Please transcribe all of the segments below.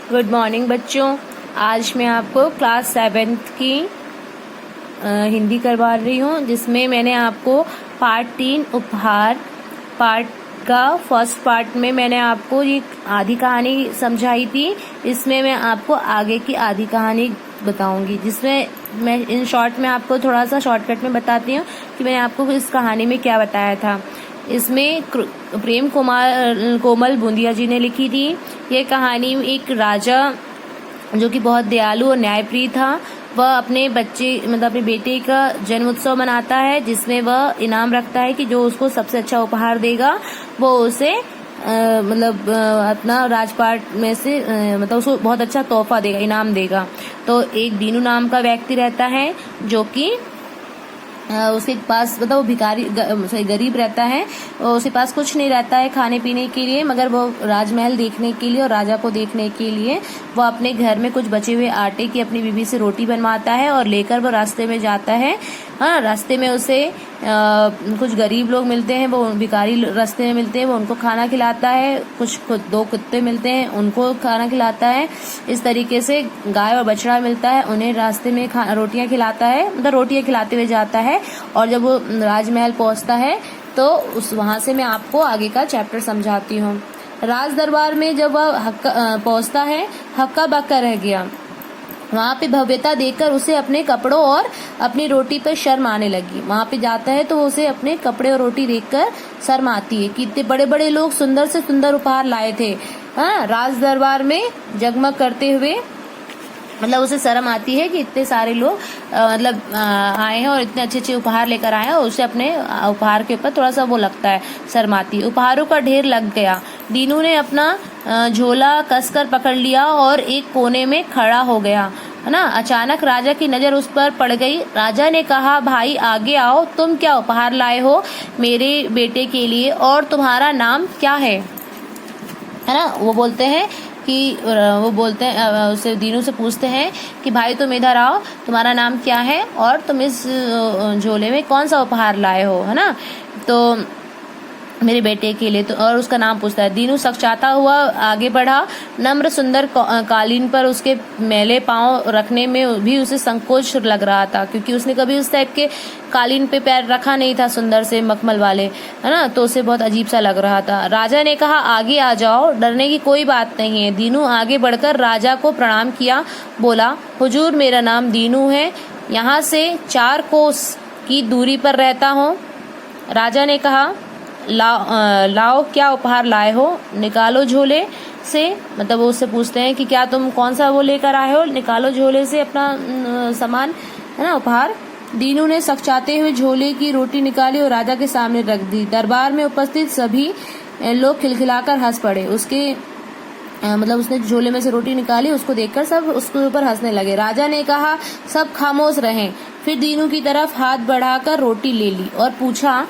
Good morning बच्चों। आज मैं आपको क्लास 7th की हिंदी करवा रही हूँ, जिसमें मैंने आपको पार्ट 3 उपहार पार्ट का फर्स्ट पार्ट में मैंने आपको ये आधी कहानी समझाई थी। इसमें मैं आपको आगे की आधी कहानी बताऊंगी, जिसमें मैं इन शॉर्ट में आपको थोड़ा सा शॉर्टकट में बताती हूँ कि मैंने आपको इस कहानी में क्या बताया था। इसमें प्रेम कोमल बूंदिया जी ने लिखी थी। ये कहानी एक राजा जो कि बहुत दयालु और न्यायप्रिय था, वह अपने अपने बेटे का जन्म उत्सव मनाता है, जिसमें वह इनाम रखता है कि जो उसको सबसे अच्छा उपहार देगा वो उसे अपना राजपाट में से उसको बहुत अच्छा तोहफा देगा, इनाम देगा। तो एक दीनू नाम का व्यक्ति रहता है जो कि उसके पास वो भिखारी गरीब रहता है। उसके पास कुछ नहीं रहता है खाने पीने के लिए, मगर वो राजमहल देखने के लिए और राजा को देखने के लिए वो अपने घर में कुछ बचे हुए आटे की अपनी बीवी से रोटी बनवाता है और लेकर वो रास्ते में जाता है। रास्ते में उसे कुछ गरीब लोग मिलते हैं, वो भिखारी रास्ते में मिलते हैं, वो उनको खाना खिलाता है। दो कुत्ते मिलते हैं, उनको खाना खिलाता है। इस तरीके से गाय और बछड़ा मिलता है, उन्हें रास्ते में रोटियां खिलाता है, रोटियां खिलाते हुए जाता है। और जब वो राजमहल पहुंचता है तो वहां से मैं आपको आगे का चैप्टर समझाती हूँ। राज दरबार में जब वह पहुंचता है, हक्का बक्का रह गया। वहाँ पे भव्यता देखकर उसे अपने कपड़ों और अपनी रोटी पर शर्म आने लगी। वहाँ पे जाता है तो उसे अपने कपड़े और रोटी देखकर शर्म आती है कि इतने बड़े बड़े लोग सुंदर से सुंदर उपहार लाए थे राज दरबार में जगमग करते हुए। उसे शर्म आती है कि इतने सारे लोग आए हैं और इतने अच्छे अच्छे उपहार लेकर आए हैं, और उसे अपने उपहार के ऊपर थोड़ा सा वो लगता है, शर्माती। उपहारों का ढेर लग गया। दीनू ने अपना झोला कसकर पकड़ लिया और एक कोने में खड़ा हो गया, है ना। अचानक राजा की नजर उस पर पड़ गई। राजा ने कहा, भाई आगे आओ, तुम क्या उपहार लाए हो मेरे बेटे के लिए, और तुम्हारा नाम क्या है ना। वो बोलते हैं उसे दीनू से पूछते हैं कि भाई तुम इधर आओ, तुम्हारा नाम क्या है और तुम इस झोले में कौन सा उपहार लाए हो, है ना, तो मेरे बेटे के लिए। तो और उसका नाम पूछता है। दीनू सकचाता हुआ आगे बढ़ा। नम्र सुंदर कालीन पर उसके मैले पांव रखने में भी उसे संकोच लग रहा था, क्योंकि उसने कभी उस टाइप के कालीन पे पैर रखा नहीं था, सुंदर से मखमल वाले, है ना, तो उसे बहुत अजीब सा लग रहा था। राजा ने कहा, आगे आ जाओ, डरने की कोई बात नहीं है। दीनू आगे बढ़कर राजा को प्रणाम किया, बोला, हुजूर मेरा नाम दीनू है, यहाँ से 4 कोस की दूरी पर रहता हूँ। राजा ने कहा, लाओ क्या उपहार लाए हो, निकालो झोले से। वो उससे पूछते हैं कि क्या तुम कौन सा वो लेकर आए हो, निकालो झोले से अपना सामान, है ना, उपहार। दीनू ने सकचाते हुए झोले की रोटी निकाली और राजा के सामने रख दी। दरबार में उपस्थित सभी लोग खिलखिलाकर हंस पड़े। उसने झोले में से रोटी निकाली, उसको देखकर सब उसके ऊपर हंसने लगे। राजा ने कहा, सब खामोश रहें। फिर दीनू की तरफ हाथ बढ़ाकर रोटी ले ली और पूछा,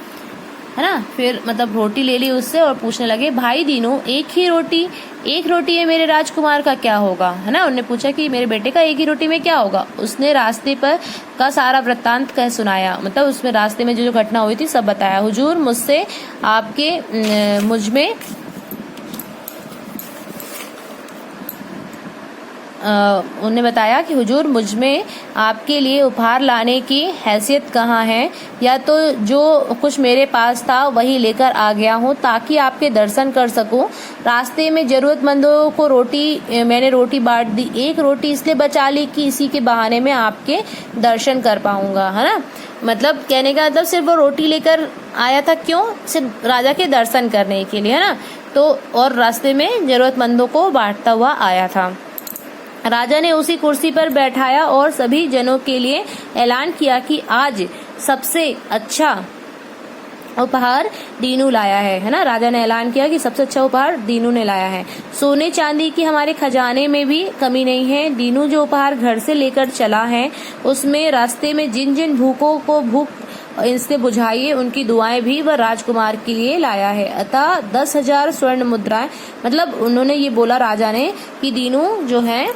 है ना, फिर रोटी ले ली उससे और पूछने लगे, भाई दीनू, एक रोटी है मेरे राजकुमार का क्या होगा, है ना। उन्होंने पूछा कि मेरे बेटे का एक ही रोटी में क्या होगा। उसने रास्ते पर का सारा वृत्तांत कह सुनाया, उसमें रास्ते में जो घटना हुई थी सब बताया। हुजूर मुझसे उन्होंने बताया कि हुजूर मुझमें आपके लिए उपहार लाने की हैसियत कहाँ है, या तो जो कुछ मेरे पास था वही लेकर आ गया हूँ ताकि आपके दर्शन कर सकूं। रास्ते में जरूरतमंदों को मैंने रोटी बांट दी। एक रोटी इसलिए बचा ली कि इसी के बहाने में आपके दर्शन कर पाऊंगा, है ना। कहने का सिर्फ वो रोटी लेकर आया था, क्यों, सिर्फ राजा के दर्शन करने के लिए, है ना। तो और रास्ते में जरूरतमंदों को बांटता हुआ आया था। राजा ने उसी कुर्सी पर बैठाया और सभी जनों के लिए ऐलान किया कि आज सबसे अच्छा उपहार दीनू लाया है ना। राजा ने ऐलान किया कि सबसे अच्छा उपहार दीनू ने लाया है। सोने चांदी की हमारे खजाने में भी कमी नहीं है। दीनू जो उपहार घर से लेकर चला है, उसमें रास्ते में जिन जिन भूखों को भूख इससे बुझाइए, उनकी दुआएं भी वह राजकुमार के लिए लाया है। अतः 10,000 स्वर्ण मुद्राएं। उन्होंने ये बोला राजा ने कि दीनू जो है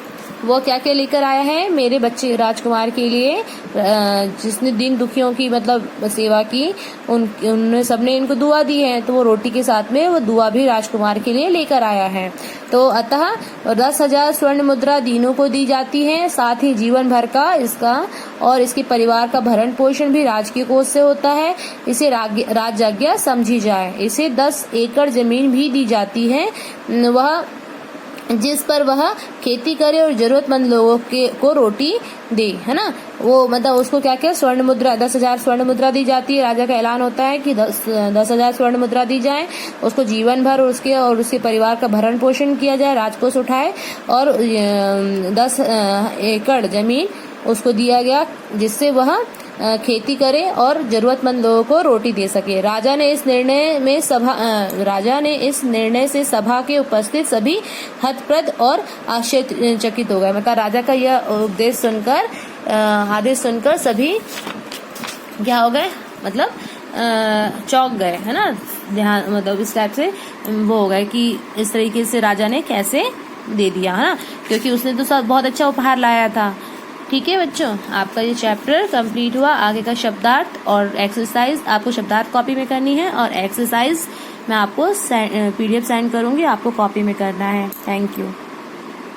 वो क्या क्या लेकर आया है मेरे बच्चे राजकुमार के लिए, जिसने दीन दुखियों की मतलब सेवा की, उनने सबने इनको दुआ दी है, तो वो रोटी के साथ में वो दुआ भी राजकुमार के लिए लेकर आया है। तो अतः 10,000 स्वर्ण मुद्रा दीनों को दी जाती है, साथ ही जीवन भर का इसका और इसके परिवार का भरण पोषण भी राजकीय कोष से होता है। इसे राजयज्ञ समझी जाए। इसे 10 एकड़ जमीन भी दी जाती है, वह जिस पर वह खेती करे और जरूरतमंद लोगों को रोटी दे, है ना। वो मतलब उसको क्या क्या स्वर्ण मुद्रा 10,000 स्वर्ण मुद्रा दी जाती है। राजा का ऐलान होता है कि 10,000 स्वर्ण मुद्रा दी जाए, उसको जीवन भर उसके परिवार का भरण पोषण किया जाए, राजकोष उठाए, और 10 एकड़ जमीन उसको दिया गया जिससे वह खेती करे और जरूरतमंद लोगों को रोटी दे सके। राजा ने इस निर्णय से सभा के उपस्थित सभी हतप्रद और आश्चर्यचकित हो गए। मतलब राजा का यह आदेश सुनकर सभी क्या हो गए, मतलब चौंक गए, है ना। ध्यान मतलब इस टाइप से वो हो गए कि इस तरीके से राजा ने कैसे दे दिया, है ना, क्योंकि उसने तो सब बहुत अच्छा उपहार लाया था। ठीक है बच्चों, आपका ये चैप्टर कंप्लीट हुआ। आगे का शब्दार्थ और एक्सरसाइज आपको शब्दार्थ कॉपी में करनी है, और एक्सरसाइज मैं आपको PDF सेंड करूंगी, आपको कॉपी में करना है। Thank you.